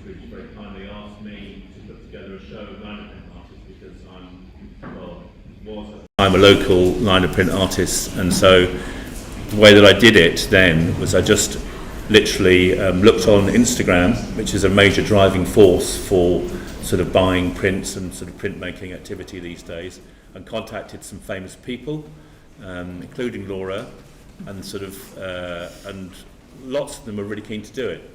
Horsebridge very kindly asked me to put together a show of Linoprint artists because I'm a local Linoprint artist, and so the way that I did it then was I just literally looked on Instagram, which is a major driving force for sort of buying prints and sort of printmaking activity these days, and contacted some famous people, including Laura, and sort of and lots of them are really keen to do it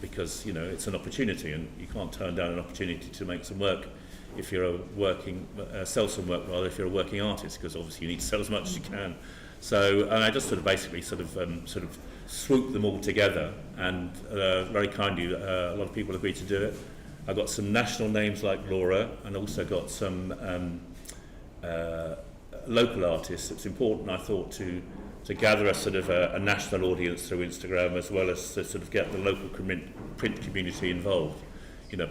because it's an opportunity, and you can't turn down an opportunity to make some work if you're sell some work rather if you're a working artist, because obviously you need to sell as much as you can. So and I just sort of basically sort of swooped them all together, and very kindly a lot of people agreed to do it. I got some national names like Laura, and also got some local artists. It's important, I thought, to gather a sort of a national audience through Instagram, as well as to sort of get the local print community involved.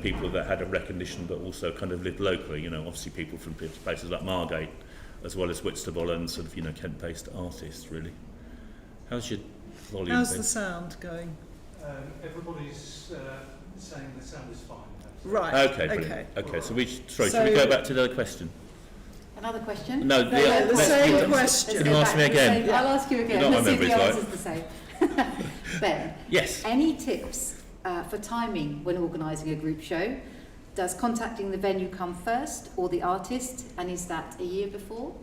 People that had a recognition but also kind of lived locally. Obviously people from places like Margate, as well as Whitstable, and sort of Kent-based artists. Really, how's your volume? How's the sound going? Everybody's saying the sound is fine. Right. Okay. Brilliant. Okay. So should we go back to the other question? Another question? No, the same question. Can you ask me again? I'll ask you again. Not Let's see if the memory's answer's the same. Ben, Yes. any tips for timing when organising a group show? Does contacting the venue come first, or the artist, and is that a year before?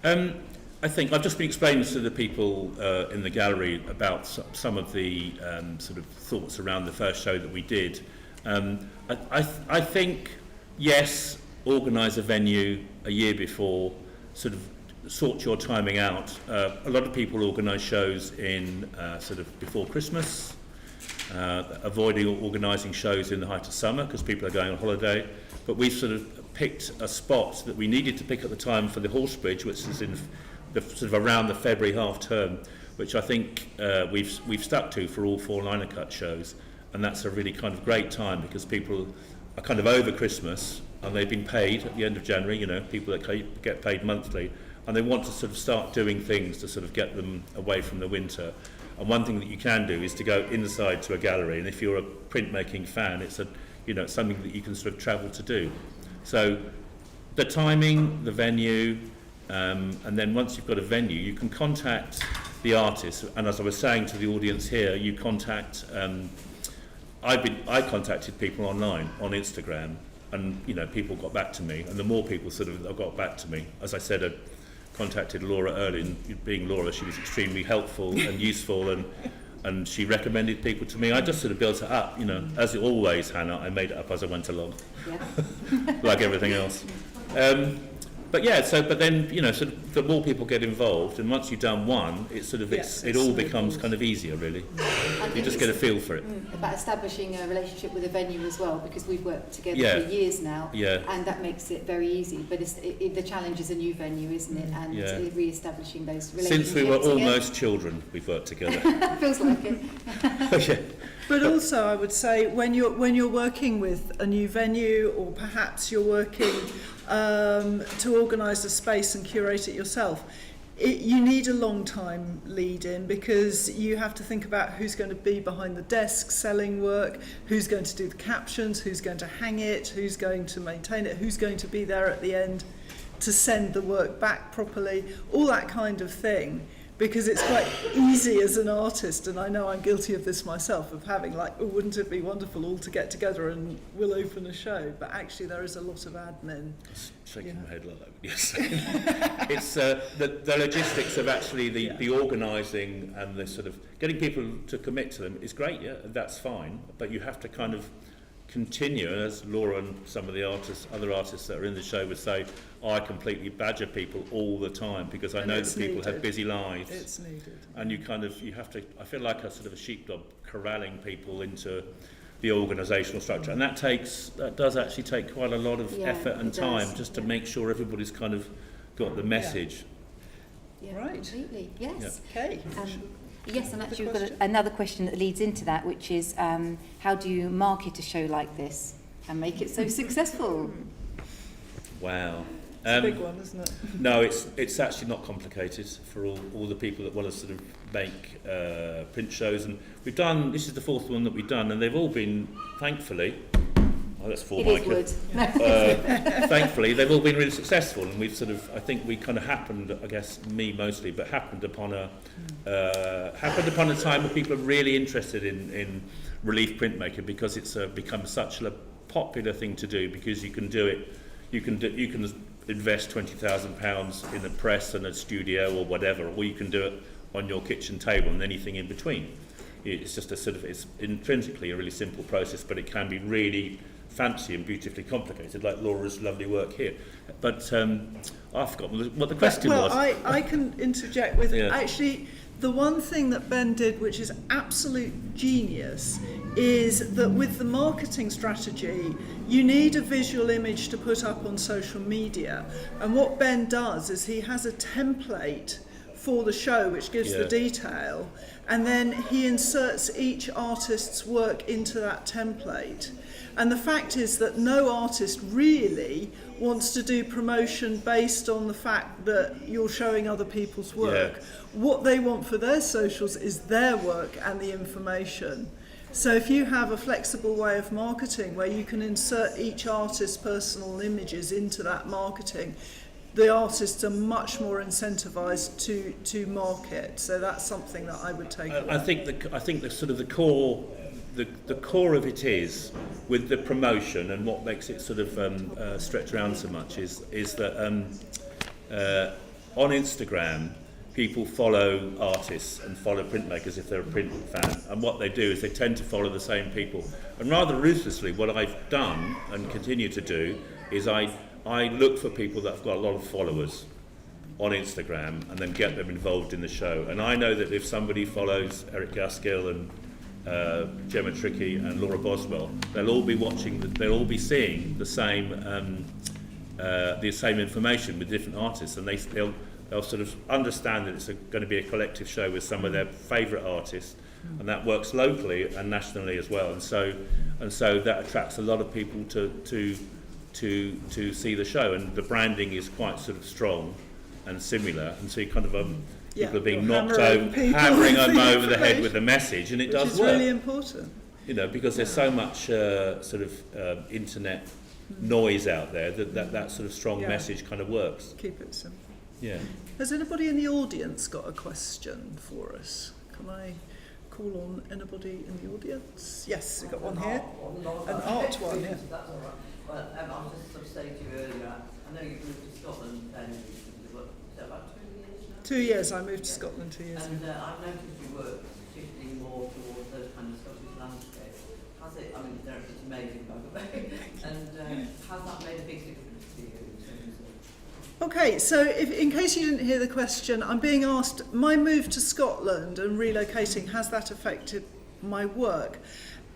I think I've just been explaining to the people in the gallery about some of the sort of thoughts around the first show that we did. I think, yes, organise a venue a year before, sort of sort your timing out. A lot of people organise shows in sort of before Christmas, avoiding organising shows in the height of summer because people are going on holiday. But we've sort of picked a spot that we needed to pick at the time for the Horsebridge, which is in the sort of around the February half term, which I think we've stuck to for all 4 liner cut shows, and that's a really kind of great time because people are kind of over Christmas and they've been paid at the end of January. People that get paid monthly, and they want to sort of start doing things to sort of get them away from the winter. And one thing that you can do is to go inside to a gallery, and if you're a printmaking fan, it's something that you can sort of travel to do. So the timing, the venue, and then once you've got a venue, you can contact the artist. And as I was saying to the audience here, you contact. I contacted people online on Instagram, and people got back to me. And the more people sort of got back to me, as I said, I contacted Laura early, and being Laura, she was extremely helpful and useful, and she recommended people to me. I just sort of built it up, as always, Hannah. I made it up as I went along, like everything else. But then sort of the more people get involved, and once you've done one, it's sort of it all becomes kind of easier, really. You just get a feel for it. About establishing a relationship with a venue as well, because we've worked together for years now, and that makes it very easy. But the challenge is a new venue, isn't it? And re-establishing those relationships. Since we were almost children, we've worked together. Feels like it. But also, I would say when you're working with a new venue, or perhaps you're working to organise a space and curate it yourself, you need a long time lead in, because you have to think about who's going to be behind the desk selling work, who's going to do the captions, who's going to hang it, who's going to maintain it, who's going to be there at the end to send the work back properly, all that kind of thing. Because it's quite easy as an artist, and I know I'm guilty of this myself, of having wouldn't it be wonderful all to get together and we'll open a show? But actually there is a lot of admin. Shaking my head like that. Yes. It's the logistics of actually the organising and the sort of getting people to commit to them is great, that's fine. But you have to kind of continue, and as Laura and some of the other artists that are in the show would say, I completely badger people all the time because I know that people have busy lives. It's needed. And you have to, I feel like a sort of a sheepdog corralling people into the organisational structure, and that does actually take quite a lot of effort and time just to make sure everybody's kind of got the message. Yeah, right. Completely, yes. Yeah. Okay. Yes, and actually we've got another question that leads into that, which is how do you market a show like this and make it so successful? Wow. It's a big one, isn't it? No, it's actually not complicated for all the people that want to sort of make print shows. And this is the 4th one that we've done, and they've all been, thankfully, that's for Michael. Thankfully, they've all been really successful, and we've sort of, I think we kind of happened, I guess me mostly, but happened upon a time where people are really interested in relief printmaking, because it's become such a popular thing to do, because you can do it, you can invest £20,000 in a press and a studio or whatever, or you can do it on your kitchen table and anything in between. It's just it's intrinsically a really simple process, but it can be really fancy and beautifully complicated, like Laura's lovely work here. But I've forgotten what the question was. Well, I can interject with actually the one thing that Ben did, which is absolute genius, is that with the marketing strategy, you need a visual image to put up on social media. And what Ben does is he has a template for the show which gives the detail, and then he inserts each artist's work into that template. And the fact is that no artist really wants to do promotion based on the fact that you're showing other people's work. Yeah. What they want for their socials is their work and the information. So if you have a flexible way of marketing where you can insert each artist's personal images into that marketing, the artists are much more incentivized to market. So that's something that I would take away. I think the sort of the core of it is, with the promotion, and what makes it sort of stretch around so much is that on Instagram people follow artists and follow printmakers if they're a print fan, and what they do is they tend to follow the same people. And rather ruthlessly, what I've done and continue to do is I look for people that have got a lot of followers on Instagram and then get them involved in the show. And I know that if somebody follows Eric Gaskill and Gemma Tricky and Laura Boswell, they'll all be seeing the same information with different artists, and they'll sort of understand that it's going to be a collective show with some of their favourite artists, and that works locally and nationally as well. And so that attracts a lot of people to see the show, and the branding is quite sort of strong and similar, and so you kind of people are being knocked over, hammering them over the head with the message, and it does work. Which is really important. You know, because there's so much sort of internet noise out there that sort of strong message kind of works. Keep it simple. Yeah. Has anybody in the audience got a question for us? Can I call on anybody in the audience? Yes, we've got one here. An art one, yeah. That's all right. Well, I was just sort of saying to you earlier, I know you moved to Scotland then, so about 2 years now? 2 years, I moved to Scotland 2 years and ago. I've noticed you work shifting more towards those kind of Scottish landscapes. Has it, I mean, it's amazing, by the way, and has that made a big difference to you in terms of... Okay, so in case you didn't hear the question, I'm being asked, my move to Scotland and relocating, has that affected my work?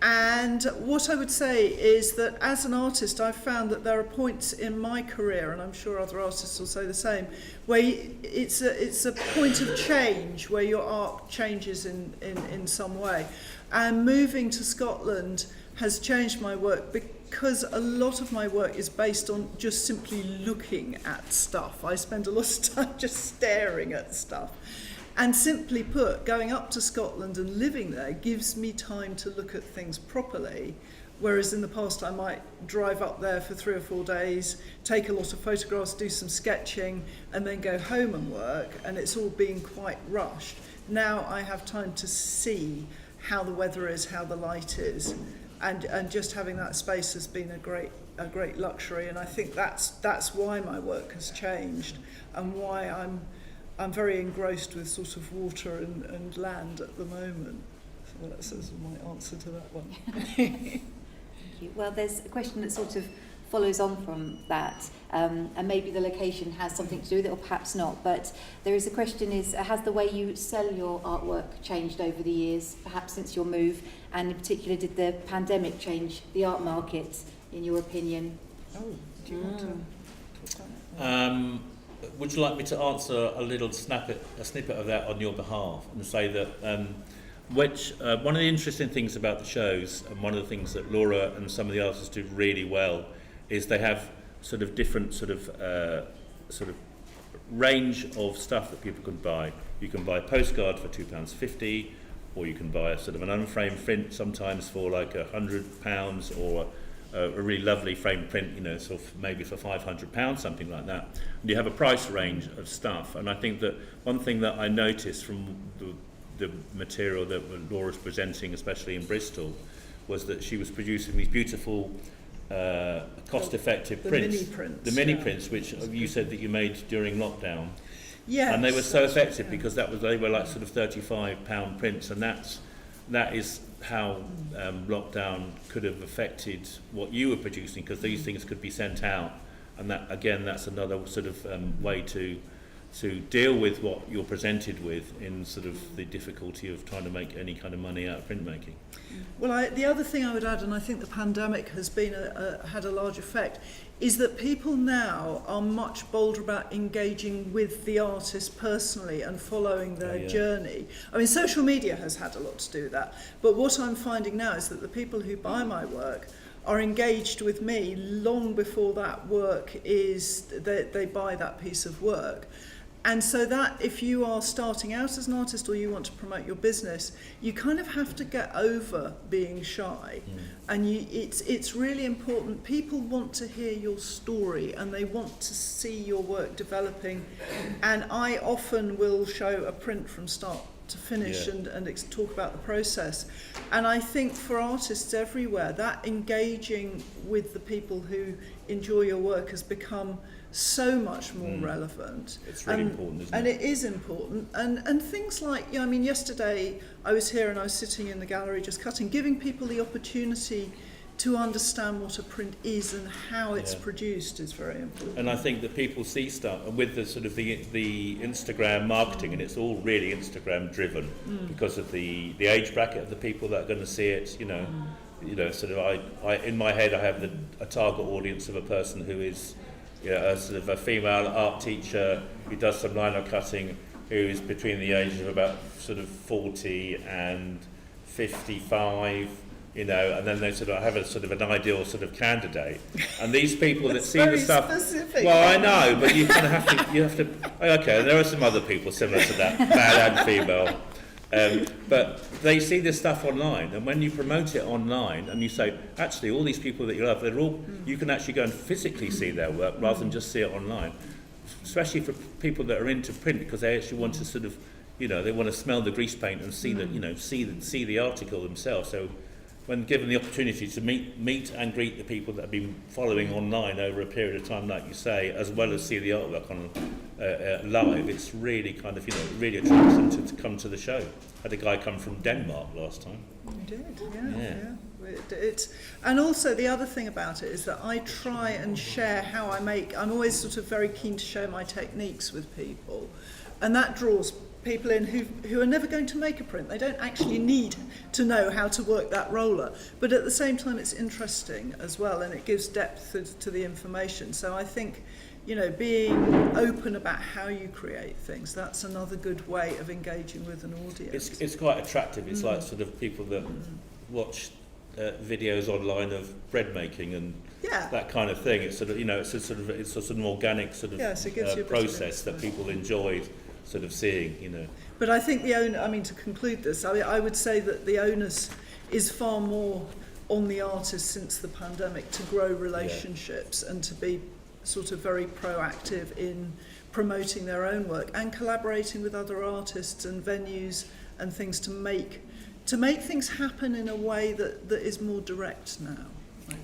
And what I would say is that as an artist, I've found that there are points in my career, and I'm sure other artists will say the same, where it's a point of change, where your art changes in some way. And moving to Scotland has changed my work because a lot of my work is based on just simply looking at stuff. I spend a lot of time just staring at stuff. And simply put, going up to Scotland and living there gives me time to look at things properly, whereas in the past I might drive up there for 3 or 4 days, take a lot of photographs, do some sketching, and then go home and work, and it's all been quite rushed. Now I have time to see how the weather is, how the light is, and just having that space has been a great luxury, and I think that's why my work has changed, and why I'm very engrossed with sort of water and land at the moment. So that's my answer to that one. Thank you. Well, there's a question that sort of follows on from that, and maybe the location has something to do with it, or perhaps not. But there is a question: has the way you sell your artwork changed over the years, perhaps since your move, and in particular, did the pandemic change the art market, in your opinion? Oh, do you want to talk about that? Would you like me to answer a snippet of that on your behalf, and say that one of the interesting things about the shows, and one of the things that Laura and some of the artists do really well, is they have sort of different sort of sort of range of stuff that people can buy. You can buy a postcard for £2.50, or you can buy a sort of an unframed print sometimes for like £100, or a really lovely framed print, you know, sort of maybe for £500, something like that. And you have a price range of stuff. And I think that one thing that I noticed from the material that Laura's presenting, especially in Bristol, was that she was producing these beautiful cost-effective prints. The mini prints, which you said that you made during lockdown. Yes, and they were so effective because they were like sort of £35 prints, and that is how lockdown could have affected what you were producing, because these things could be sent out, and that again, that's another sort of way to deal with what you're presented with in sort of the difficulty of trying to make any kind of money out of printmaking. Well, the other thing I would add, and I think the pandemic has been had a large effect, is that people now are much bolder about engaging with the artist personally and following their journey. I mean, social media has had a lot to do with that, but what I'm finding now is that the people who buy my work are engaged with me long before that work is, they buy that piece of work. And so that if you are starting out as an artist or you want to promote your business, you kind of have to get over being shy. And it's really important. People want to hear your story and they want to see your work developing. And I often will show a print from start to finish and talk about the process. And I think for artists everywhere, that engaging with the people who enjoy your work has become so much more relevant. It's really important, isn't it? And it is important. And things like, I mean, yesterday I was here and I was sitting in the gallery just cutting, giving people the opportunity to understand what a print is and how it's produced is very important. And I think that people see stuff with the sort of the Instagram marketing, and it's all really Instagram driven because of the age bracket of the people that are going to see it. You know, sort of I in my head I have a target audience of a person who is, you know, a sort of a female art teacher who does some lino cutting, who is between the ages of about sort of 40 and 55. You know, and then they sort of have a sort of an ideal sort of candidate, and these people that see the stuff. Specific. Well, I know, but you kind of have to. Okay, there are some other people similar to that, male and female, but they see this stuff online, and when you promote it online, and you say, actually, all these people that you love, they're all. You can actually go and physically see their work rather than just see it online, especially for people that are into print, because they actually want to sort of, you know, they want to smell the grease paint and see the, you know, see the article themselves. So, when given the opportunity to meet and greet the people that have been following online over a period of time, like you say, as well as see the artwork on live, it's really kind of, you know, really attracts them to come to the show. Had a guy come from Denmark last time. You did, yeah. And also the other thing about it is that I try and share how I make. I'm always sort of very keen to share my techniques with people, and that draws people in who are never going to make a print. They don't actually need to know how to work that roller, but at the same time it's interesting as well, and it gives depth to the information. So I think, you know, being open about how you create things, that's another good way of engaging with an audience. It's quite attractive. It's like sort of people that watch videos online of bread making and that kind of thing. It's sort of, you know, it's a sort of an organic sort of process that people enjoy sort of seeing, you know. But I think the owner, I mean, to conclude this, I would say that the onus is far more on the artist since the pandemic to grow relationships and to be sort of very proactive in promoting their own work and collaborating with other artists and venues and things to make things happen in a way that is more direct now.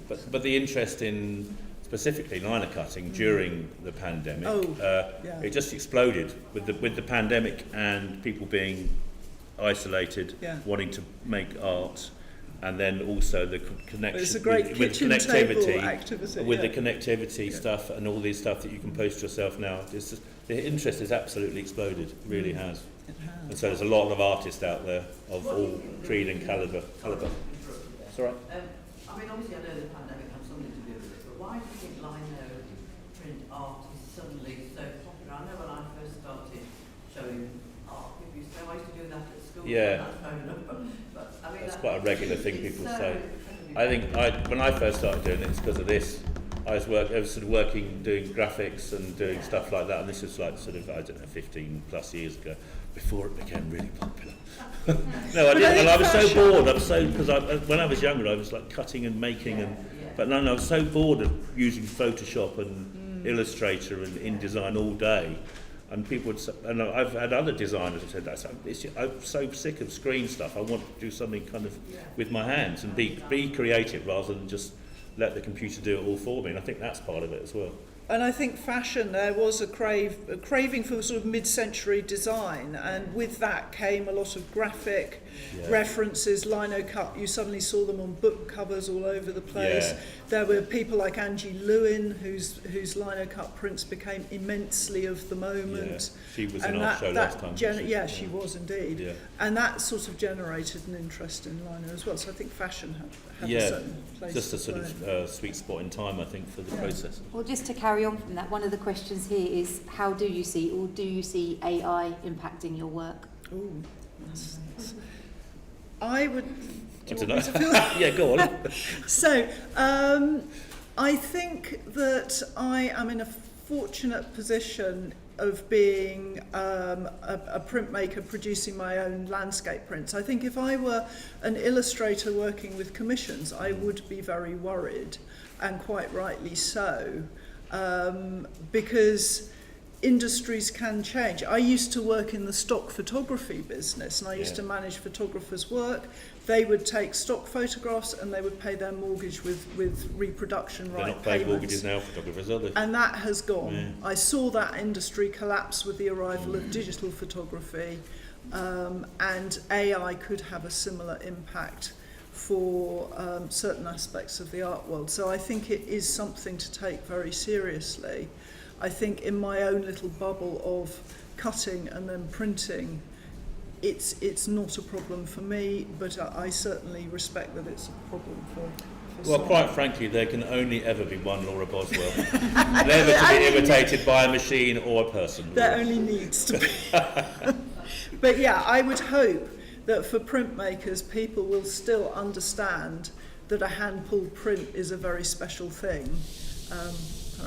But the interest in specifically lino cutting during the pandemic, it just exploded with the pandemic and people being isolated, wanting to make art, and then also the connection it's a great with connectivity, activity, with the connectivity stuff and all these stuff that you can post yourself now. It's just, the interest has absolutely exploded. It really has. It has. And so there's a lot of artists out there of all creed and calibre. It's all right. I mean, obviously I know the pandemic has something to do with it, but why do you think lino print art is suddenly so popular? I know when I first started showing art, people used to say, I used to do that at school. Yeah. But I mean, that's quite a regular thing people so say. I think when I first started doing it, it's because of this. I was sort of working, doing graphics and doing stuff like that, and this was like sort of, I don't know, 15 plus years ago, before it became really popular. No, I didn't, and I was so bored. Because when I was younger, I was like cutting and making, but no, I was so bored of using Photoshop and Illustrator and InDesign all day. And people would, and I've had other designers who said that. I'm so sick of screen stuff. I want to do something kind of with my hands and be creative rather than just let the computer do it all for me. And I think that's part of it as well. And I think fashion, there was a craving for sort of mid-century design, and with that came a lot of graphic references, lino cut. You suddenly saw them on book covers all over the place. Yeah. There were people like Angie Lewin, whose lino cut prints became immensely of the moment. Yeah. She was in our show last time. She was indeed. Yeah. And that sort of generated an interest in lino as well. So I think fashion had a certain place. Just a sort of sweet spot in time, I think, for the process. Well, just to carry on from that, one of the questions here is, how do you see AI impacting your work? Ooh, I would. I don't know. Yeah, go on. So, I think that I am in a fortunate position of being a printmaker producing my own landscape prints. I think if I were an illustrator working with commissions, I would be very worried, and quite rightly so, because industries can change. I used to work in the stock photography business, and I used to manage photographers' work. They would take stock photographs and they would pay their mortgage with reproduction right payments. They're not paying mortgages now, photographers, are they? And that has gone. Yeah. I saw that industry collapse with the arrival of digital photography, and AI could have a similar impact for certain aspects of the art world. So I think it is something to take very seriously. I think in my own little bubble of cutting and then printing, it's not a problem for me, but I certainly respect that it's a problem for Well, some. quite frankly, there can only ever be one Laura Boswell. Never to be imitated by a machine or a person. There only needs to be. But yeah, I would hope that for printmakers, people will still understand that a hand-pulled print is a very special thing. I'll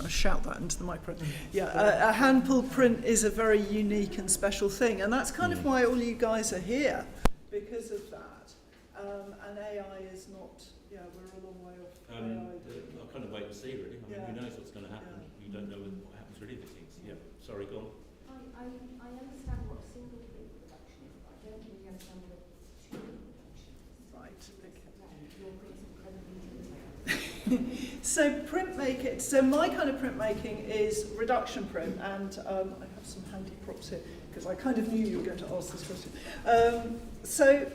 shout that into the microphone. Yeah, a hand-pulled print is a very unique and special thing, and that's kind of why all you guys are here, because of that. And AI is not, we're a long way off. I'll kind of wait and see, really. I mean, who knows what's going to happen? You don't know what happens with anything. Yeah, sorry, go on. I understand what a single print production is, but I don't really understand what a two-print production is. Right, okay. Your print's incredibly detailed. So my kind of printmaking is reduction print, and I have some handy props here because I kind of knew you were going to ask this question. So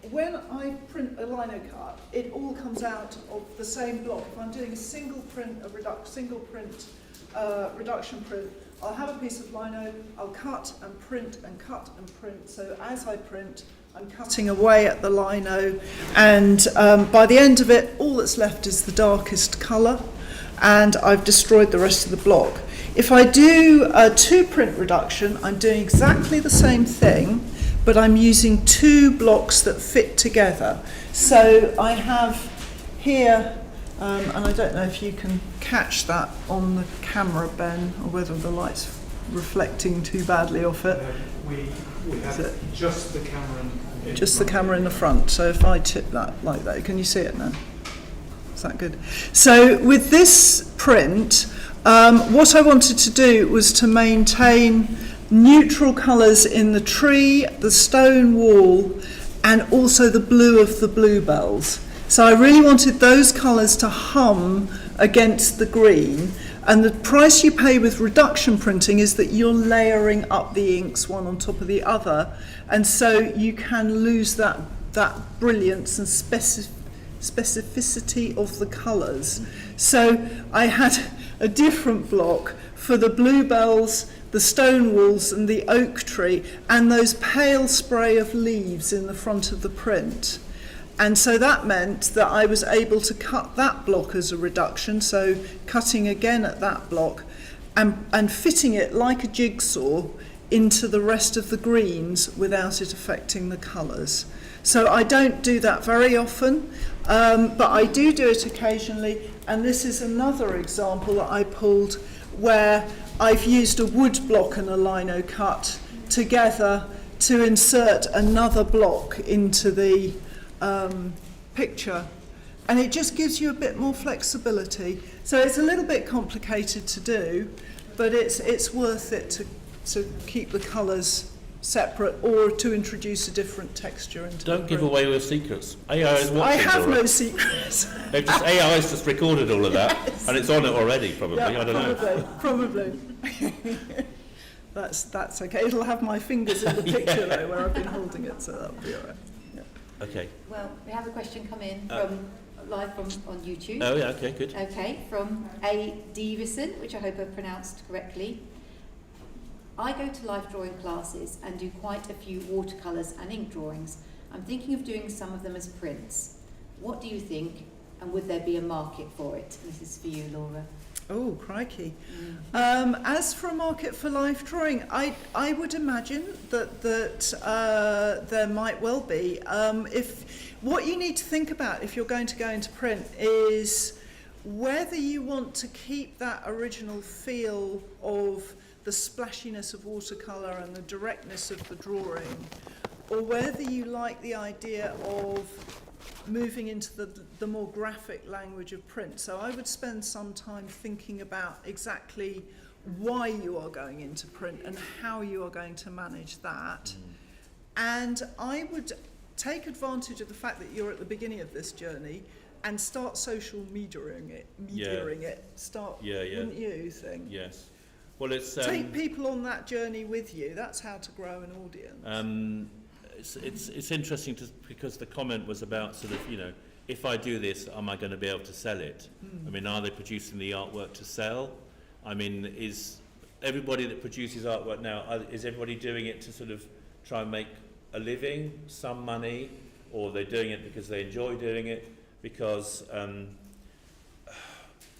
when I print a lino cut, it all comes out of the same block. If I'm doing a single print, reduction print, I'll have a piece of lino, I'll cut and print and cut and print. So as I print, I'm cutting away at the lino, and by the end of it, all that's left is the darkest colour, and I've destroyed the rest of the block. If I do a two-print reduction, I'm doing exactly the same thing, but I'm using two blocks that fit together. So I have here, and I don't know if you can catch that on the camera, Ben, or whether the light's reflecting too badly off it. We have just the camera just the camera in the front. So if I tip that like that, can you see it now? Is that good? So with this print, what I wanted to do was to maintain neutral colours in the tree, the stone wall, and also the blue of the bluebells. So I really wanted those colours to hum against the green. And the price you pay with reduction printing is that you're layering up the inks one on top of the other, and so you can lose that brilliance and specificity of the colours. So I had a different block for the bluebells, the stone walls and the oak tree, and those pale spray of leaves in the front of the print. And so that meant that I was able to cut that block as a reduction, so cutting again at that block and fitting it like a jigsaw into the rest of the greens without it affecting the colours. So I don't do that very often, but I do it occasionally, and this is another example that I pulled where I've used a wood block and a lino cut together to insert another block into the picture, and it just gives you a bit more flexibility. So it's a little bit complicated to do, but it's worth it to keep the colours separate or to introduce a different texture into Don't the give print. away your secrets. AI is watching. I have Laura. no secrets. AI's just recorded all of that, Yes. and it's on it already, probably. Yeah, I don't know. probably. That's okay. It'll have my fingers in the picture though, where I've been holding it, so that'll be all right. Yeah. Okay. Well, we have a question come in from live from on YouTube. Oh, yeah, okay, good. Okay, from A. Davison, which I hope I've pronounced correctly. I go to life drawing classes and do quite a few watercolours and ink drawings. I'm thinking of doing some of them as prints. What do you think, and would there be a market for it? This is for you, Laura. Oh, crikey. As for a market for life drawing, I would imagine that there might well be. If what you need to think about if you're going to go into print is whether you want to keep that original feel of the splashiness of watercolour and the directness of the drawing, or whether you like the idea of moving into the more graphic language of print. So I would spend some time thinking about exactly why you are going into print and how you are going to manage that. And I would take advantage of the fact that you're at the beginning of this journey and start social mediaing it. Wouldn't you think? Yes. Well, it's Take people on that journey with you. That's how to grow an audience. it's interesting because the comment was about sort of, you know, if I do this, am I going to be able to sell it? I mean, are they producing the artwork to sell? I mean, is everybody that produces artwork now, is everybody doing it to sort of try and make a living, some money, or they're doing it because they enjoy doing it? Because,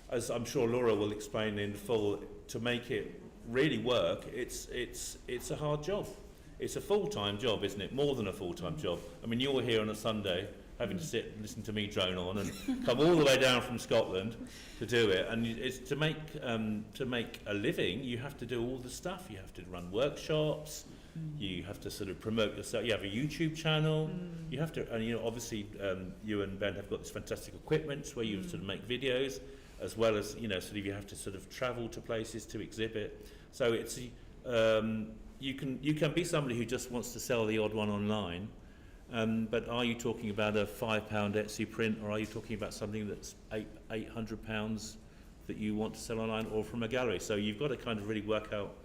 as I'm sure Laura will explain in full, to make it really work, it's a hard job. It's a full-time job, isn't it? More than a full-time job. I mean, you're here on a Sunday having to sit and listen to me drone on and come all the way down from Scotland to do it. And it's to make a living, you have to do all the stuff. You have to run workshops. You have to sort of promote yourself. You have a YouTube channel. You have to, and you know, obviously, you and Ben have got this fantastic equipment where you sort of make videos, as well as, you know, sort of you have to sort of travel to places to exhibit. So it's you can be somebody who just wants to sell the odd one online, but are you talking about a £5 Etsy print, or are you talking about something that's £800 that you want to sell online or from a gallery? So you've got to kind of really work out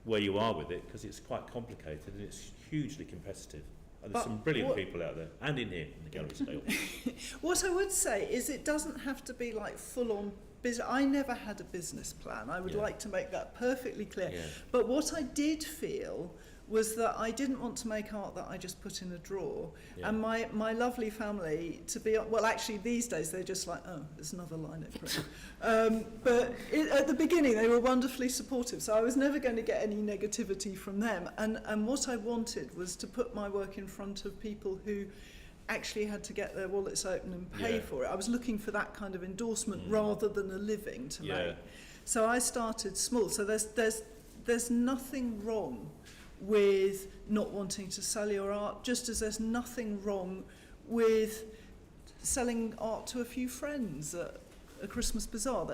where you are with it, because it's quite complicated and it's hugely competitive. And there's some brilliant people out there, and in here in the gallery sale. What I would say is it doesn't have to be like full-on business. I never had a business plan. I would like to make that perfectly clear. Yeah. But what I did feel was that I didn't want to make art that I just put in a drawer. Yeah. And my lovely family, to be well, actually these days they're just like, oh, there's another Linoprint. But at the beginning they were wonderfully supportive, so I was never going to get any negativity from them. And what I wanted was to put my work in front of people who actually had to get their wallets open and pay for it. I was looking for that kind of endorsement rather than a living to make. So I started small. So there's nothing wrong with not wanting to sell your art, just as there's nothing wrong with selling art to a few friends at a Christmas bazaar.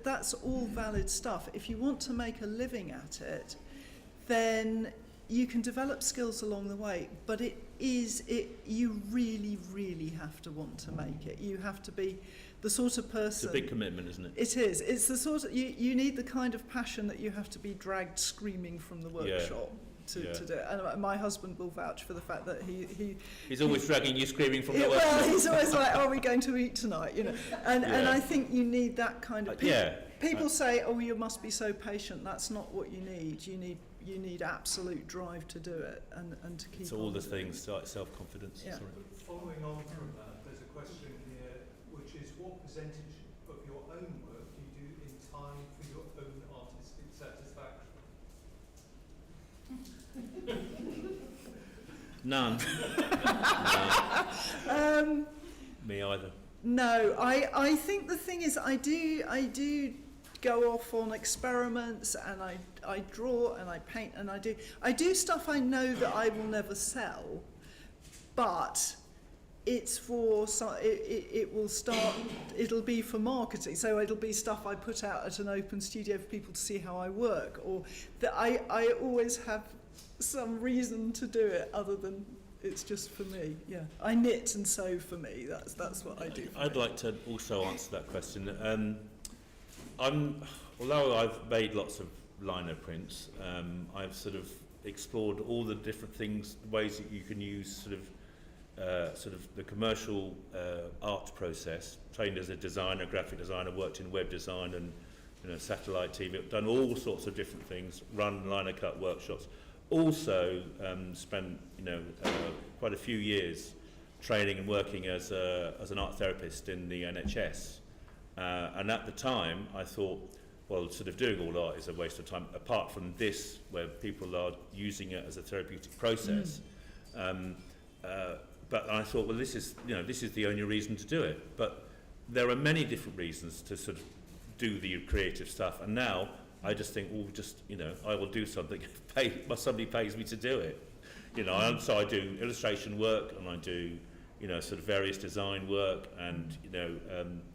That's all valid stuff. If you want to make a living at it, then you can develop skills along the way, but you really, really have to want to make it. You have to be the sort of person... It's a big commitment, isn't it? It is. It's the sort of... You need the kind of passion that you have to be dragged screaming from the workshop to do it. And my husband will vouch for the fact that he's always dragging you screaming from the workshop. Well, he's always like, are we going to eat tonight? You know, and I think you need that kind of... People say, oh, you must be so patient. That's not what you need. You need absolute drive to do it and to keep It's all the things, like self-confidence. Yeah. Following on from that, there's a question here, which is what percentage of your own work do you do in time for your own artistic satisfaction? None. No. Me either. No, I think the thing is I do go off on experiments, and I draw and I paint and I do stuff I know that I will never sell, but it's for it'll be for marketing, so it'll be stuff I put out at an open studio for people to see how I work, or that I always have some reason to do it other than it's just for me. Yeah, I knit and sew for me. That's what I do. I'd like to also answer that question. Although I've made lots of Linoprints, I've sort of explored all the different things, ways that you can use sort of the commercial art process. Trained as a designer, graphic designer, worked in web design and satellite TV. Done all sorts of different things. Run lino cut workshops. Also spent quite a few years training and working as an art therapist in the NHS. And at the time, I thought, well, sort of doing all art is a waste of time. Apart from this, where people are using it as a therapeutic process. But I thought, well, this is the only reason to do it. But there are many different reasons to sort of do the creative stuff. And now I just think, I will do something. Somebody pays me to do it. So I do illustration work, and I do, sort of various design work, and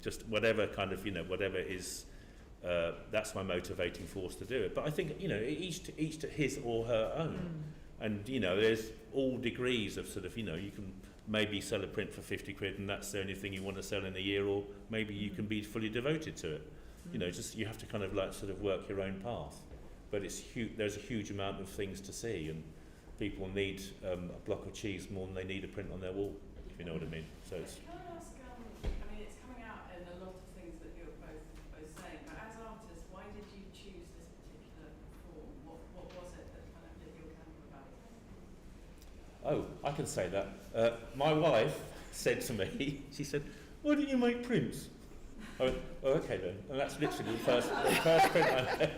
just whatever kind of, whatever is. That's my motivating force to do it. But I think each to his or her own. And there's all degrees of sort of you can maybe sell a print for 50 quid, and that's the only thing you want to sell in a year, or maybe you can be fully devoted to it. You have to kind of like sort of work your own path. But it's there's a huge amount of things to see, and people need a block of cheese more than they need a print on their wall, if you know what I mean. So it's. Can I ask, it's coming out in a lot of things that you're both saying, but as artists, why did you choose this particular form? What was it that kind of lit your candle about? Oh, I can say that. My wife said to me, she said, "Why don't you make prints?" I went, "Oh, okay then." And that's literally the first print I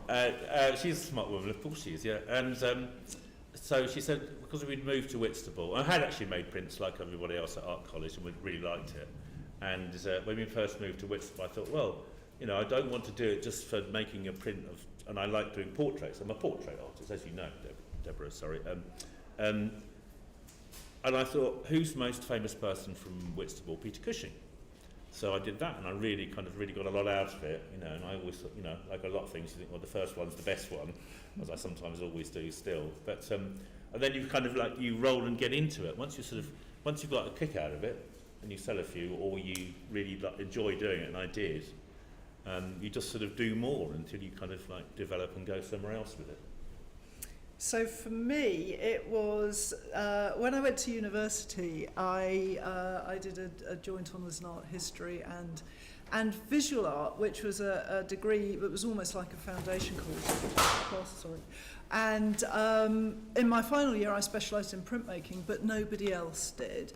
made. She's a smart woman, of course she is, yeah. And so she said, because we'd moved to Whitstable, I had actually made prints like everybody else at art college, and we really liked it. And when we first moved to Whitstable, I thought, well, I don't want to do it just for making a print of, and I like doing portraits. I'm a portrait artist, as you know, Deborah, sorry. And I thought, who's the most famous person from Whitstable? Peter Cushing. So I did that, and I really got a lot out of it, and I always thought, like a lot of things, you think, well, the first one's the best one, as I sometimes always do still. But and then you kind of like, you roll and get into it. Once you've got a kick out of it, and you sell a few, or you really enjoy doing it, and I did, you just sort of do more until you kind of like develop and go somewhere else with it. So for me, it was when I went to university. I did a joint honours in art history and visual art, which was a degree that was almost like a foundation course. And in my final year, I specialised in printmaking, but nobody else did.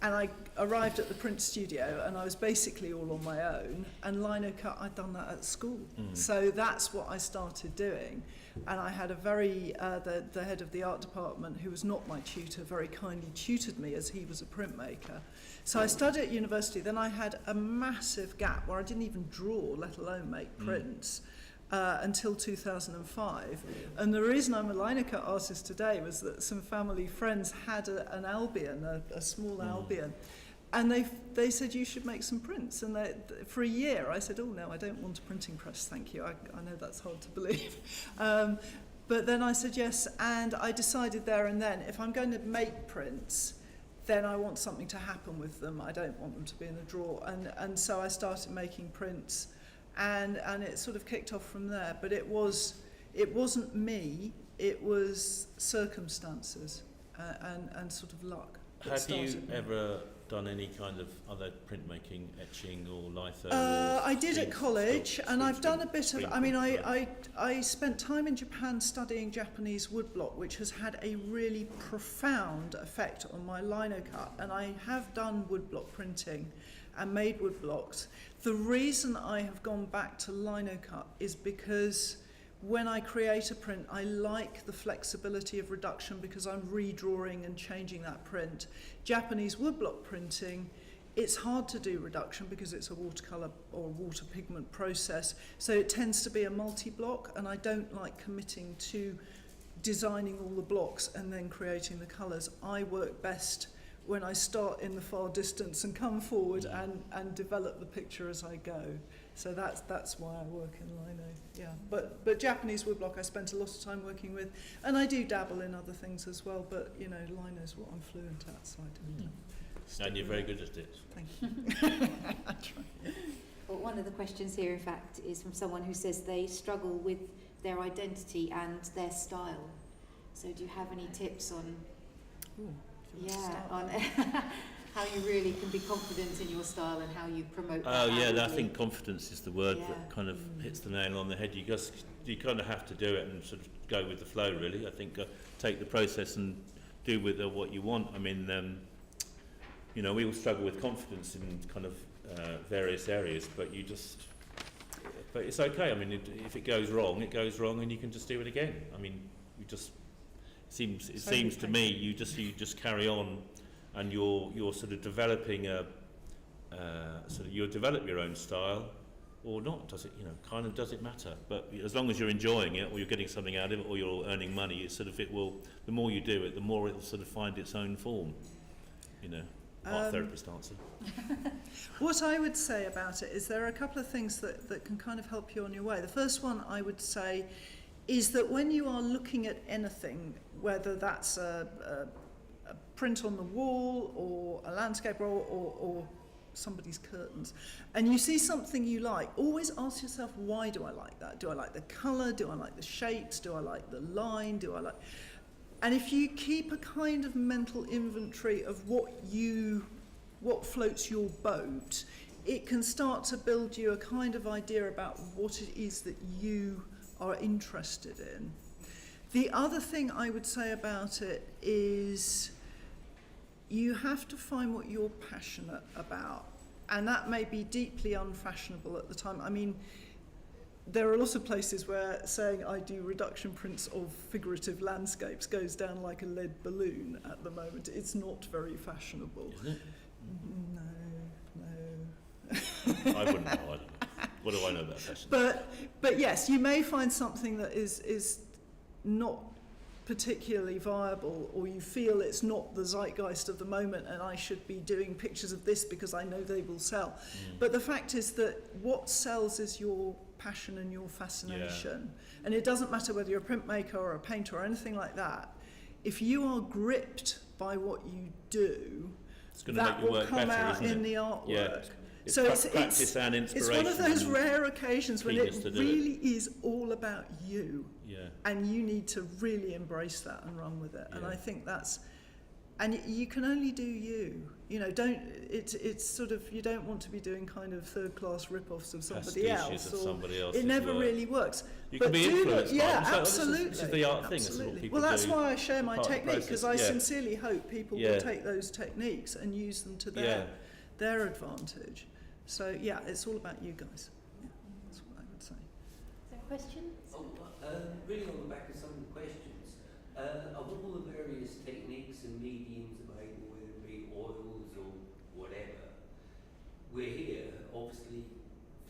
And I arrived at the print studio, and I was basically all on my own. And lino cut, I'd done that at school. So that's what I started doing. And I had a the head of the art department, who was not my tutor, very kindly tutored me as he was a printmaker. So I studied at university. Then I had a massive gap where I didn't even draw, let alone make prints. Until 2005. And the reason I'm a lino cut artist today was that some family friends had an Albion, a small Albion, and they said, you should make some prints. And for a year I said, oh no, I don't want a printing press, thank you. I know that's hard to believe. But then I said yes, and I decided there and then, if I'm going to make prints, then I want something to happen with them. I don't want them to be in a drawer. And so I started making prints. And it sort of kicked off from there, but it wasn't me, it was circumstances and sort of luck. Have you ever done any kind of other printmaking, etching or litho? I did at college, and I've done a bit of. I spent time in Japan studying Japanese woodblock, which has had a really profound effect on my lino cut, and I have done woodblock printing and made woodblocks. The reason I have gone back to lino cut is because when I create a print, I like the flexibility of reduction because I'm redrawing and changing that print. Japanese woodblock printing, it's hard to do reduction because it's a watercolour or water pigment process. So it tends to be a multi-block, and I don't like committing to designing all the blocks and then creating the colours. I work best when I start in the far distance and come forward and develop the picture as I go. So that's why I work in lino. Yeah, but Japanese woodblock I spent a lot of time working with, and I do dabble in other things as well. But you know, lino's what I'm fluent at, so I don't. And you're very good at it. Thank you. I try. Well, one of the questions here, in fact, is from someone who says they struggle with their identity and their style. So do you have any tips on, on how you really can be confident in your style and how you promote that? Oh yeah, I outwardly? think confidence is the word Yeah. that kind of hits the nail on the head. You kind of have to do it and sort of go with the flow, really. I think take the process and do with it what you want. I mean, you know, we all struggle with confidence in kind of various areas, but it's okay. I mean, if it goes wrong, it goes wrong, and you can just do it again. I mean, it seems to me you just carry on, and you're sort of developing you'll develop your own style, or not. Does it matter? But as long as you're enjoying it, or you're getting something out of it, or you're earning money, the more you do it, the more it'll sort of find its own form. You know. Art therapist answer. What I would say about it is there are a couple of things that can kind of help you on your way. The first one I would say is that when you are looking at anything, whether that's a print on the wall or a landscape or somebody's curtains, and you see something you like, always ask yourself, why do I like that? Do I like the colour? Do I like the shapes? Do I like the line? And if you keep a kind of mental inventory of what floats your boat, it can start to build you a kind of idea about what it is that you are interested in. The other thing I would say about it is you have to find what you're passionate about, and that may be deeply unfashionable at the time. I mean, there are lots of places where saying I do reduction prints of figurative landscapes goes down like a lead balloon at the moment. It's not very fashionable. Isn't it? No. I wouldn't know. I don't know. What do I know about fashion? But yes, you may find something that is not particularly viable, or you feel it's not the zeitgeist of the moment and I should be doing pictures of this because I know they will sell. But the fact is that what sells is your passion and your fascination. And it doesn't matter whether you're a printmaker or a painter or anything like that. If you are gripped by what you do, It's going to that make your will work come better, out isn't it? in the artwork. Yeah. It's So practice and inspiration. it's one of those rare occasions when it keenness to do really is all about you. Yeah. And you need to really embrace that and run with it. And Yeah. I think and you can only do you. You know, it's sort of, you don't want to be doing kind of third-class rip-offs of somebody Pastiches else. of or somebody else's it never work. really works. You But can be do influenced by yeah, them. So absolutely. this is the art thing. This is what Absolutely. people Well, that's do. why I share my Part of the technique, because I process. Yeah. sincerely hope people Yeah. will take those techniques and use them to their advantage. So yeah, it's all about you guys. Yeah, that's what I would say. Is there a question? Really on the back of some of the questions, of all the various techniques and mediums available, whether it be oils or whatever, we're here obviously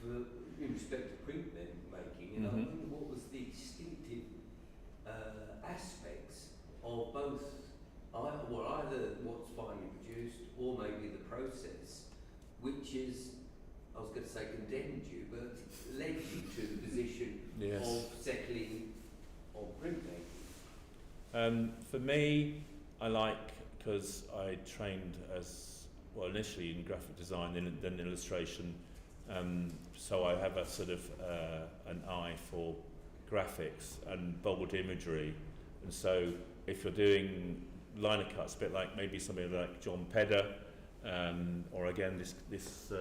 in respect to print making, and I wonder what was the distinctive aspects of both, either what's finally produced or maybe the process, which is, I was going to say condemned you, but led you to the position of settling on printmaking. For me, I like, because I trained initially in graphic design, then illustration, so I have a sort of an eye for graphics and bold imagery, and so if you're doing liner cuts, a bit like maybe somebody like John Pedder, or again this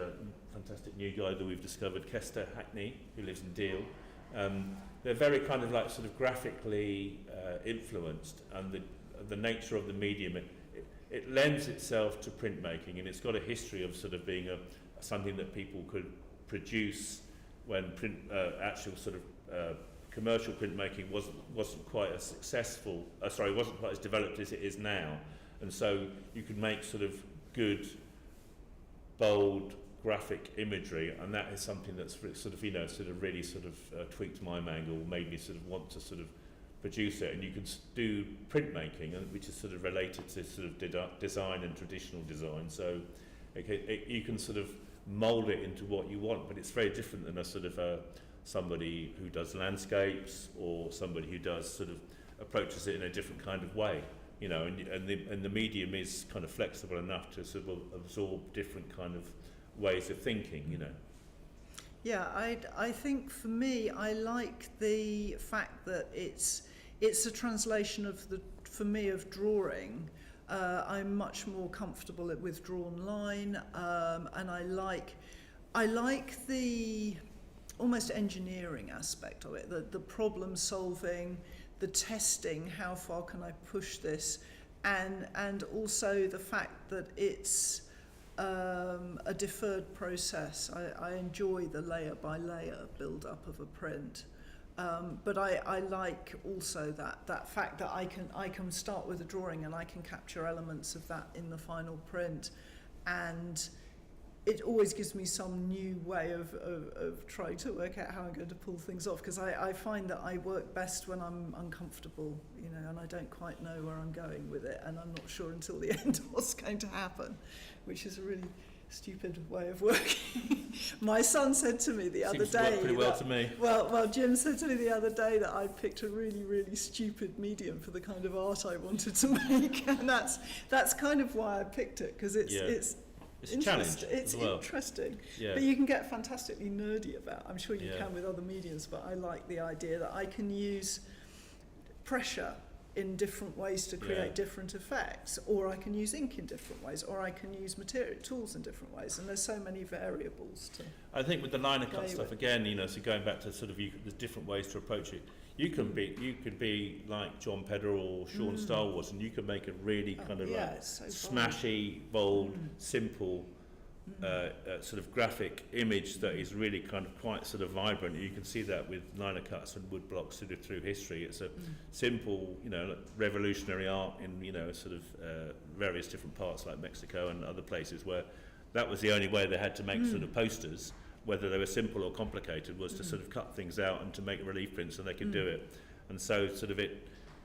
fantastic new guy that we've discovered, Kester Hackney, who lives in Deal. They're very kind of like sort of graphically influenced, and the nature of the medium, it lends itself to printmaking, and it's got a history of sort of being something that people could produce when actual sort of commercial printmaking wasn't quite as successful. Wasn't quite as developed as it is now, and so you could make sort of good, bold graphic imagery, and that is something that's sort of really tweaked my mangle, made me sort of want to sort of produce it. And you can do printmaking, which is sort of related to sort of design and traditional design. So you can sort of mould it into what you want, but it's very different than a sort of somebody who does landscapes, or somebody who does sort of approaches it in a different kind of way. You know, and the medium is kind of flexible enough to sort of absorb different kind of ways of thinking, you know. Yeah, I think for me, I like the fact that it's a translation of of drawing. I'm much more comfortable with drawn line, and I like the almost engineering aspect of it, the problem solving, the testing, how far can I push this, and also the fact that it's a deferred process. I enjoy the layer by layer build up of a print, but I like also that fact that I can start with a drawing and I can capture elements of that in the final print, and it always gives me some new way of trying to work out how I'm going to pull things off, because I find that I work best when I'm uncomfortable, you know, and I don't quite know where I'm going with it, and I'm not sure until the end what's going to happen, which is a really stupid way of working. My son said to me the other Seems to day... work pretty well to me. Well, Jim said to me the other day that I picked a really, really stupid medium for the kind of art I wanted to make, and that's kind of why I picked it, because it's a challenge it's as well. interesting, Yeah. but you can get fantastically nerdy about. I'm sure you Yeah. can with other mediums, but I like the idea that I can use pressure in different ways to create Yeah. different effects, or I can use ink in different ways, or I can use material tools in different ways, and there's so many variables to... I think with the liner cut Go stuff with. again, you know, so going back to sort of there's different ways to approach it. You could be like John Pedder or Sean Star Wars, and you could make a really kind of like it's so smashy, bold, simple, sort of graphic image that is really kind of quite sort of vibrant. You can see that with liner cuts and wood blocks sort of through history. It's a simple, you know, revolutionary art in, you know, sort of various different parts like Mexico and other places where that was the only way they had to make sort of posters, whether they were simple or complicated, was to sort of cut things out and to make relief prints, and they could do it. And so sort of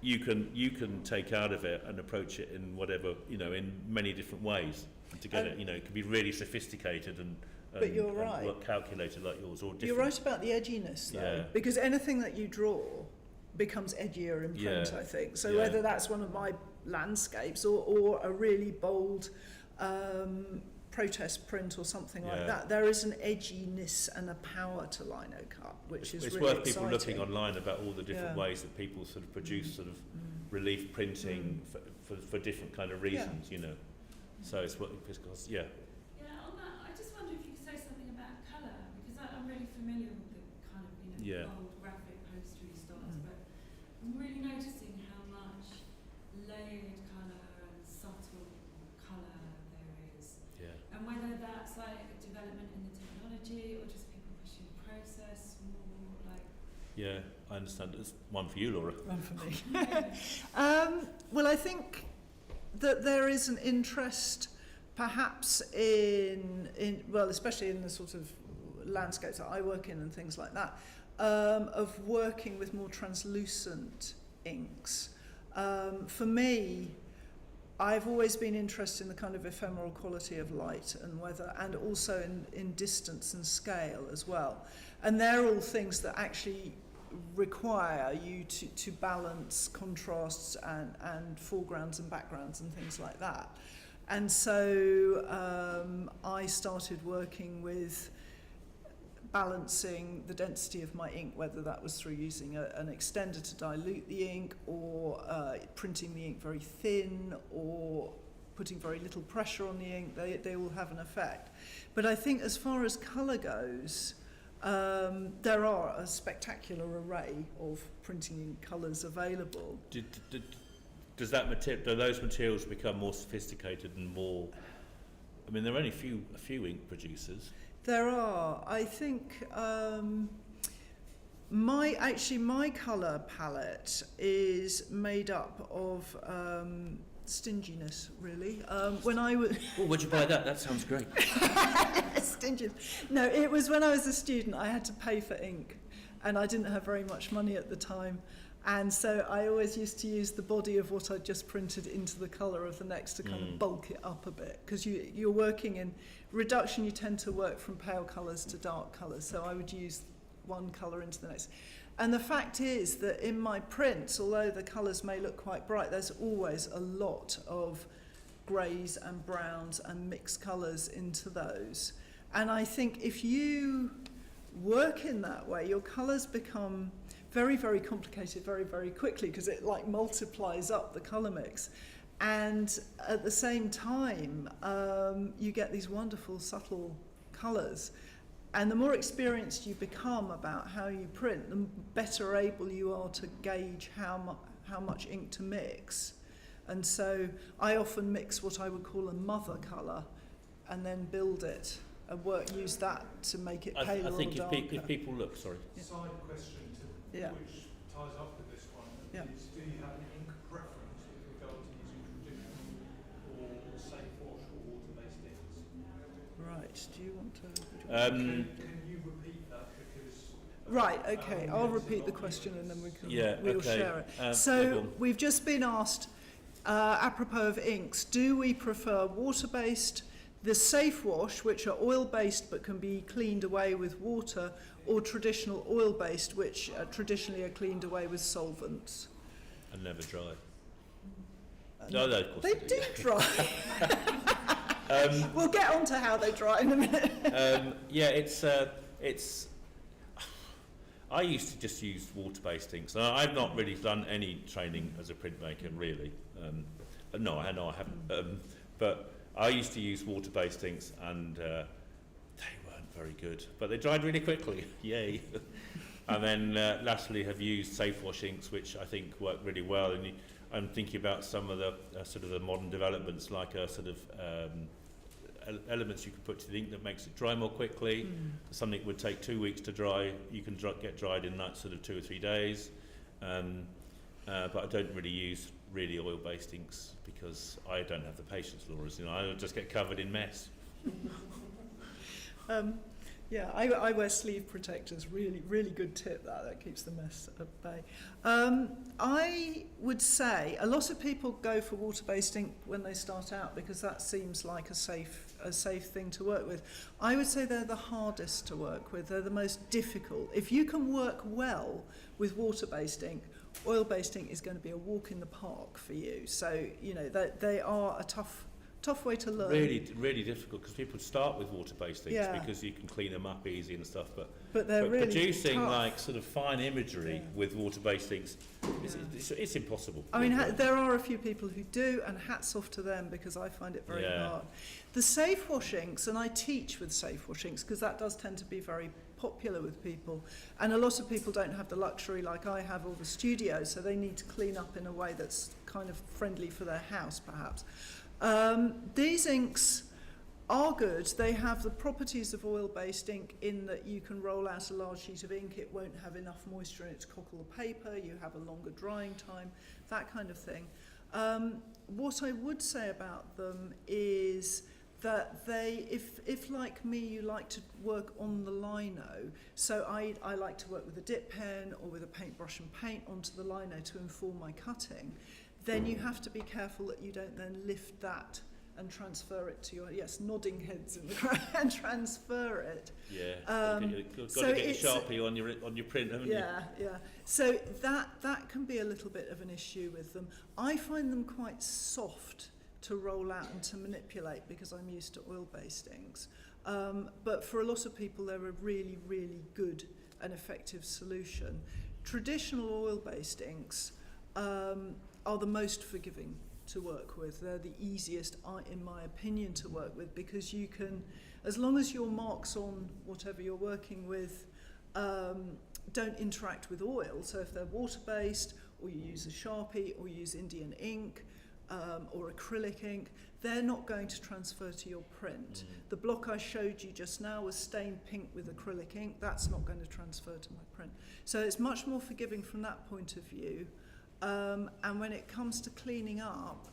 you can take out of it and approach it in whatever, you know, in many different ways. And to get it, you know, it can be really sophisticated and But you're right. work calculated like yours, or different. You're right about the edginess, though, Yeah. because anything that you draw becomes edgier in print, Yeah. I think. So Yeah. whether that's one of my landscapes or a really bold protest print or something like Yeah. that, there is an edginess and a power to lino cut, which is It's really worth exciting. people looking online about all the different Yeah. ways that people sort of produce sort of relief printing for different kind of reasons, you know. So it's what because Yeah, on that, I just wonder if you could say something about colour, because I'm really familiar with the kind of, you know, Yeah. bold graphic postery styles, but I'm really noticing how much layered colour and subtle colour there is. Yeah. And whether that's like a development in the technology or just people pushing the process more, like... Yeah, I understand. It's one for you, Laura. One for me. Well, I think that there is an interest perhaps in well, especially in the sort of landscapes that I work in and things like that, of working with more translucent inks. For me, I've always been interested in the kind of ephemeral quality of light and weather, and also in distance and scale as well. And they're all things that actually require you to balance contrasts and foregrounds and backgrounds and things like that. And so I started working with balancing the density of my ink, whether that was through using an extender to dilute the ink, or printing the ink very thin, or putting very little pressure on the ink. They all have an effect. But I think as far as colour goes, there are a spectacular array of printing ink colours available. Does that do those materials become more sophisticated and more? I mean, there are only a few ink producers. There are. I think My colour palette is made up of stinginess, really. When I was Oh, where'd you buy that? That sounds great. stinginess. No, it was when I was a student. I had to pay for ink, and I didn't have very much money at the time. And so I always used to use the body of what I'd just printed into the colour of the next to kind of bulk it up a bit. Because you're working in reduction, you tend to work from pale colours to dark colours. So I would use one colour into the next. And the fact is that in my prints, although the colours may look quite bright, there's always a lot of greys and browns and mixed colours into those. And I think if you work in that way, your colours become very, very complicated very, very quickly, because it like multiplies up the colour mix. And at the same time, you get these wonderful subtle colours. And the more experienced you become about how you print, the better able you are to gauge how much ink to mix. And so I often mix what I would call a mother colour and then build it and use that to make it paler I think or darker. if people look, sorry. Side question to which ties up with this one is: do you have an ink preference with regard to using traditional or safe wash or water-based inks? Right. Do you want to? Can you repeat that, because? Right. Okay. I'll repeat the question and then we'll share it. So we've just been asked, apropos of inks, do we prefer water-based, the safe wash, which are oil-based but can be cleaned away with water, or traditional oil-based, which traditionally are cleaned away with solvents? And never dry. No, of course they do dry. We'll get on to how they dry in a minute. It's. I used to just use water-based inks. I've not really done any training as a printmaker, really. No, I haven't. But I used to use water-based inks, and they weren't very good. But they dried really quickly. Yay! And then lastly, have used safe wash inks, which I think work really well. And I'm thinking about some of the sort of the modern developments, like a sort of elements you can put to the ink that makes it dry more quickly. Something that would take 2 weeks to dry, you can get dried in that sort of 2 or 3 days. But I don't really use really oil-based inks because I don't have the patience, Laura. I just get covered in mess. I wear sleeve protectors. Really, really good tip. That keeps the mess at bay. I would say a lot of people go for water-based ink when they start out because that seems like a safe thing to work with. I would say they're the hardest to work with. They're the most difficult. If you can work well with water-based ink, oil-based ink is going to be a walk in the park for you. So they are a tough way to learn. Really, really difficult because people start with water-based inks because you can clean them up easy and stuff. But they're really producing tough. like sort of fine imagery with water-based inks, it's impossible. I mean, there are a few people who do, and hats off to them because I find it very hard. The safe wash inks, and I teach with safe wash inks because that does tend to be very popular with people, and a lot of people don't have the luxury like I have or the studio, so they need to clean up in a way that's kind of friendly for their house perhaps. These inks are good. They have the properties of oil-based ink in that you can roll out a large sheet of ink, it won't have enough moisture in it to cockle the paper, you have a longer drying time, that kind of thing. What I would say about them is that if like me, you like to work on the lino, so I like to work with a dip pen or with a paintbrush and paint onto the lino to inform my cutting, then you have to be careful that you don't then lift that and transfer it to your, nodding heads in the crowd, and transfer it. Got to get your Sharpie on your print, haven't you? Yeah. So that can be a little bit of an issue with them. I find them quite soft to roll out and to manipulate because I'm used to oil-based inks. But for a lot of people, they're a really, really good and effective solution. Traditional oil-based inks are the most forgiving to work with. They're the easiest, in my opinion, to work with because you can, as long as your marks on whatever you're working with don't interact with oil, so if they're water-based or you use a Sharpie or you use Indian ink, or acrylic ink, they're not going to transfer to your print. The block I showed you just now was stained pink with acrylic ink. That's not going to transfer to my print. So it's much more forgiving from that point of view. And when it comes to cleaning up,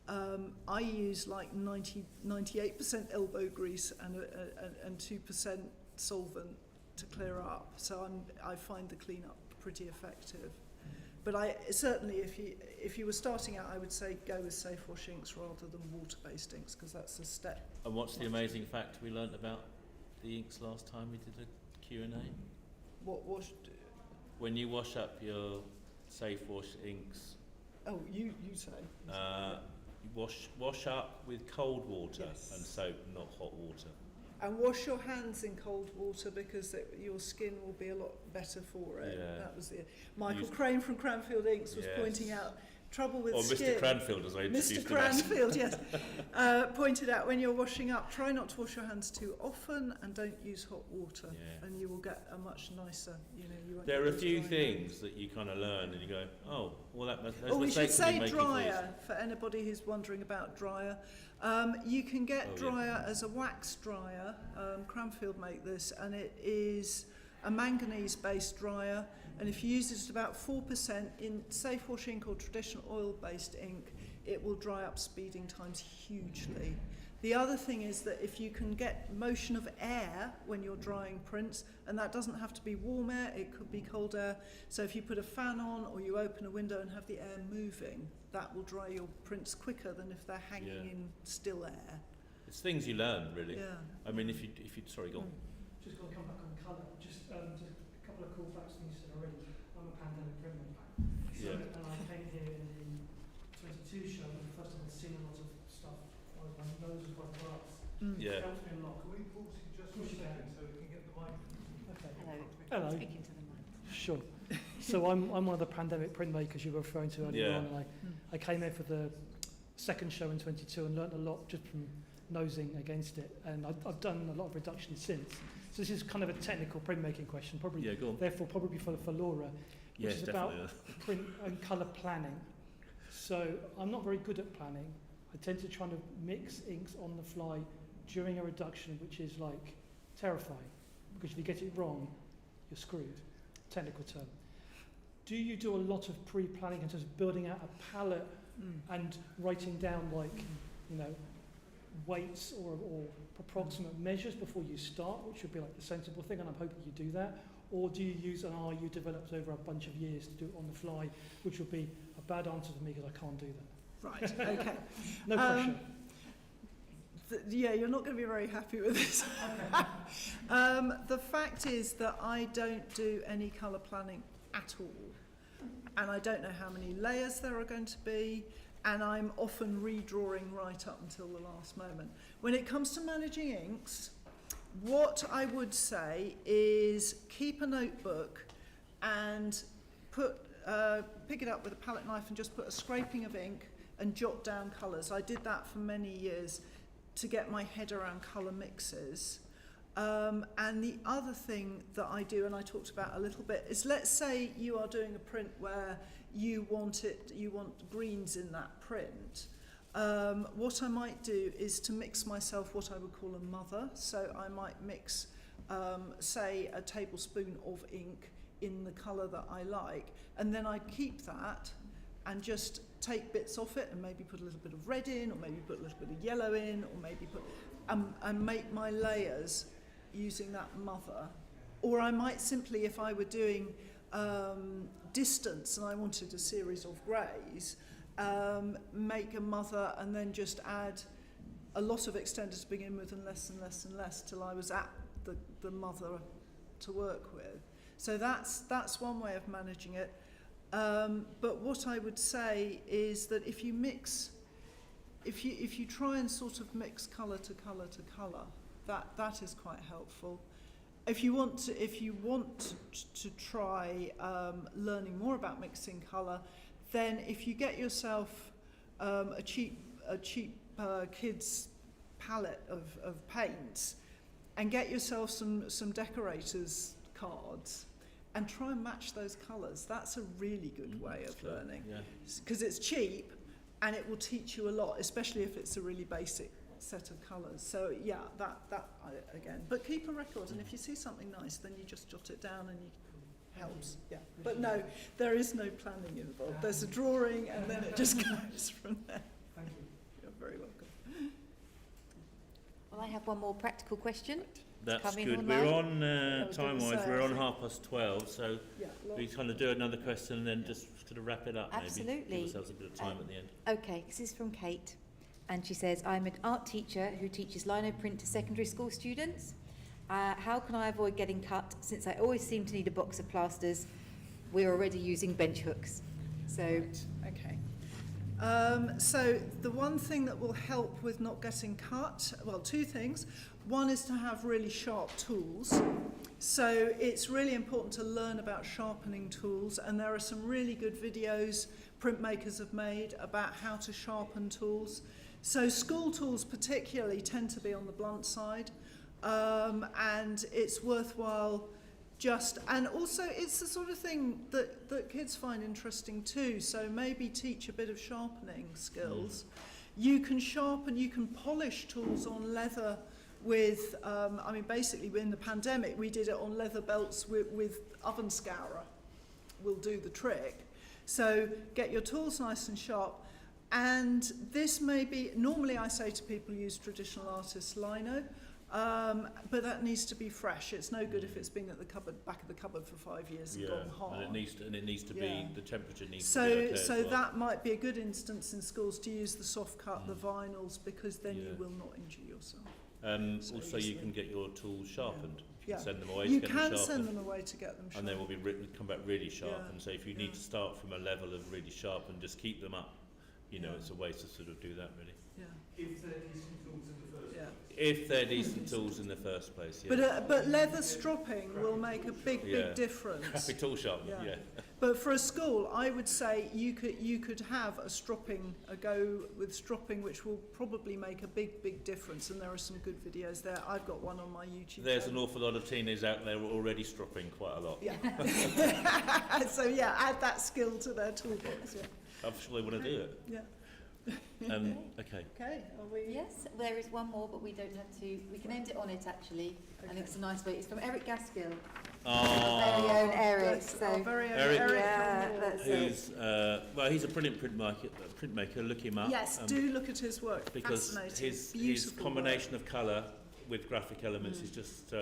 I use like 98% elbow grease and 2% solvent to clear up. So I find the cleanup pretty effective. But certainly, if you were starting out, I would say go with safe wash inks rather than water-based inks, because that's a step. And what's the amazing fact we learnt about the inks last time we did a Q&A? What wash? When you wash up your safe wash inks, Oh, you say. you wash up with cold water Yes. and soap, not hot water. And wash your hands in cold water, because your skin will be a lot better for it. Yeah. That was Michael Crane from Cranfield Inks was Yes. pointing out trouble with Or skin. Mr. Cranfield, as I introduced Mr. him as. Cranfield, yes, pointed out when you're washing up, try not to wash your hands too often and don't use hot water, Yeah. and you will get a much nicer. You won't There are get a those few dry things that you kind of learn and you go, oh, well, those Oh, we should mistakes have say been making dryer for anybody who's wondering about dryer. You can get Oh, yeah. dryer as a wax dryer. Cranfield make this, and it is a manganese-based dryer. And if you use it at about 4% in safe wash ink or traditional oil-based ink, it will dry up speeding times hugely. The other thing is that if you can get motion of air when you're drying prints, and that doesn't have to be warm air, it could be cold air. So if you put a fan on or you open a window and have the air moving, that will dry your prints quicker than if they're hanging Yeah. in still air. It's things you learn, really. Yeah. I mean, if you sorry, go on. Just going to come back on colour. Just a couple of callbacks to things you said already. I'm a pandemic printmaker. So, Yeah. and I came here in the 22 show, and the first time I'd seen a lot of stuff. My nose was quite glass. Yeah. It helped me a lot. Can we pause you just for a second so we can get the microphone? Okay. Hello. Hello. Speaking to the mic. Sure. So I'm one of the pandemic printmakers you were referring to earlier Yeah. on, and I came here for the second show in 22 and learnt a lot just from nosing against it, and I've done a lot of reductions since. So this is kind of a technical printmaking question, probably. Yeah, go on. Therefore, probably for Laura, which Yes, is definitely. about print and colour planning. So I'm not very good at planning. I tend to try to mix inks on the fly during a reduction, which is like terrifying, because if you get it wrong, you're screwed. Technical term. Do you do a lot of pre-planning in terms of building out a palette and writing down, like, weights or approximate measures before you start, which would be like the sensible thing, and I'm hoping you do that? Or do you use an eye you developed over a bunch of years to do it on the fly, which would be a bad answer for me because I can't do that? Right, okay. No pressure. Yeah, you're not going to be very happy with this. The fact is that I don't do any colour planning at all. And I don't know how many layers there are going to be. And I'm often redrawing right up until the last moment. When it comes to managing inks, what I would say is keep a notebook and pick it up with a palette knife and just put a scraping of ink and jot down colours. I did that for many years to get my head around colour mixes. And the other thing that I do, and I talked about a little bit, is let's say you are doing a print where you want greens in that print. What I might do is to mix myself what I would call a mother. So I might mix, say, a tablespoon of ink in the colour that I like, and then I keep that and just take bits off it and maybe put a little bit of red in, or maybe put a little bit of yellow in, or maybe put and make my layers using that mother. Or I might simply, if I were doing distance and I wanted a series of greys, make a mother and then just add a lot of extender to begin with and less and less and less till I was at the mother to work with. So that's one way of managing it. But what I would say is that if you try and sort of mix colour to colour to colour, that is quite helpful. If you want to try learning more about mixing colour, then if you get yourself a cheap kids palette of paints and get yourself some decorators cards and try and match those colours, that's a really good way of learning, because it's cheap and it will teach you a lot, especially if it's a really basic set of colours. So yeah, again, but keep a record, and if you see something nice, then you just jot it down and you helps. Yeah, but no, there is no planning involved. There's a drawing, and then it just goes from there. Thank you. You're very welcome. Well, I have one more practical question. That's Come in good. online. We're on, I was gonna time-wise, say, we're I on think- 12:30, so Yeah, we kind of do another question and then just sort of wrap it up, maybe. Absolutely. Give ourselves a bit of time at the end. Okay, this is from Kate, and she says, I'm an art teacher who teaches Linoprint to secondary school students. How can I avoid getting cut, since I always seem to need a box of plasters? We're already using bench hooks. So, okay. So the one thing that will help with not getting cut, well, two things. One is to have really sharp tools. So it's really important to learn about sharpening tools, and there are some really good videos printmakers have made about how to sharpen tools. So school tools particularly tend to be on the blunt side, and it's worthwhile and also it's the sort of thing that kids find interesting too, so maybe teach a bit of sharpening skills. You can sharpen, you can polish tools on leather with, basically in the pandemic we did it on leather belts with oven scourer. Will do the trick. So get your tools nice and sharp, and this may be, normally I say to people use traditional artist lino, but that needs to be fresh. It's no good if it's been at the back of the cupboard for 5 years and gone hard. And it needs to be, Yeah. the temperature needs to be okay as So well. that might be a good instance in schools to use the soft cut, the vinyls, because then Yeah. you will not injure yourself. So Also, you easily. can get your tools sharpened. You Yeah. can send them away You to get them can sharpened. send them away to get them sharpened. And they will be come back really sharp. Yeah. And so if you need to start from a level of really sharp and just keep them up, it's a way to sort of do that, really. Yeah. If they're decent tools in the first Yeah. If they're decent tools in the first place, yeah. But leather stropping will make a big difference. Crappy tool sharpener, yeah. But for a school, I would say you could have a go with stropping, which will probably make a big difference. And there are some good videos there. I've got one on my YouTube. There's an channel. awful lot of teenagers out there already stropping quite a lot. Yeah. So yeah, add that skill to their toolbox. Yeah. I'm sure they want to do it. Yeah. Okay. Okay. Are we? yes, there is one more, but we don't have to. We can end it on it, actually. I think it's a nice way. It's from Eric Gaskill. Our very own Eric. That's So, our very own Eric. Eric. yeah, that's it. Who's he's a brilliant printmaker. Look him up. Yes, do look at his work. Because Fascinating. his Beautiful combination of colour with graphic elements is just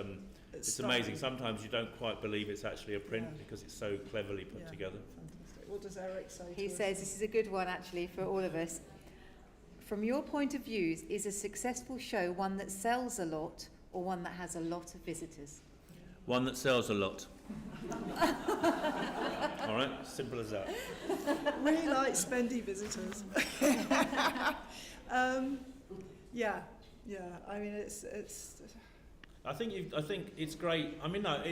it's amazing. Sometimes you don't quite believe it's actually a print because it's so cleverly put together. Fantastic. What does Eric say? He to us? says, this is a good one, actually, for all of us. From your point of view, is a successful show one that sells a lot or one that has a lot of visitors? One that sells a lot. All right, simple as that. Really like spendy visitors. Yeah. I mean, it's. I think it's great. I mean, no,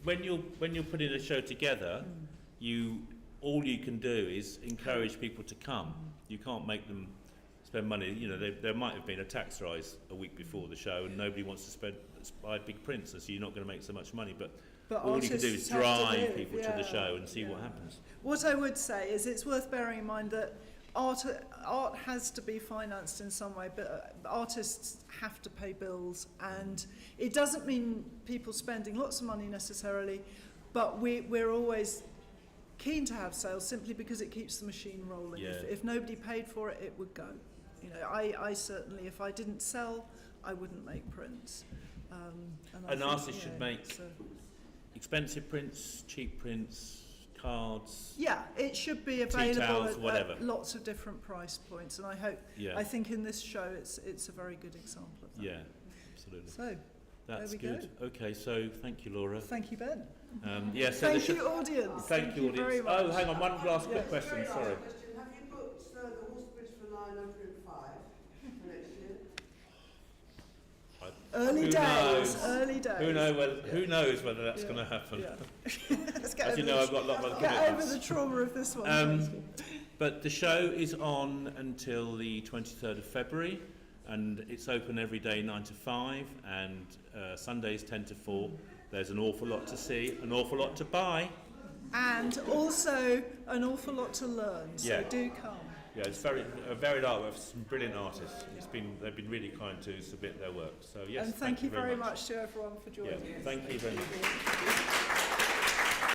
when you're putting a show together, all you can do is encourage people to come. You can't make them spend money. There might have been a tax rise a week before the show, and nobody wants to buy big prints, so you're not going to make so much money. But all you can do is artists have to drive live, people to the show and see what happens. What I would say is it's worth bearing in mind that art has to be financed in some way, but artists have to pay bills, and it doesn't mean people spending lots of money necessarily, but we're always keen to have sales simply because it keeps the machine rolling. Yeah. If nobody paid for it, it would go. I certainly, if I didn't sell, I wouldn't make prints. An artist should make expensive prints, cheap prints, cards. Yeah, it should be tea available towels, whatever. at lots of different price points, and I think in this show it's a very good example of that. Yeah, absolutely. So, That's there we good. Okay, so thank you, Laura. thank you, Ben. So Thank you, audience. Thank you, very audience. much. Oh, hang on, one last quick question. Very last Sorry. question. Have you booked the Horsebridge for Linoprint 5 for next year? Early Who days. knows? Early days. Who knows whether that's going to happen? Yeah. Let's get As you over know, the- I've got a lot of other Get over commitments. the trauma of this one. But the show is on until the 23rd of February, and it's open every day 9 to 5, and Sundays 10 to 4. There's an awful lot to see, an awful lot to buy. And also an awful lot to learn. So Yeah. do come. Yeah, it's very varied artwork for some brilliant artists. They've been really kind to submit their work. So yes, And thank you very much. much to everyone for joining Yeah, us. thank you very much.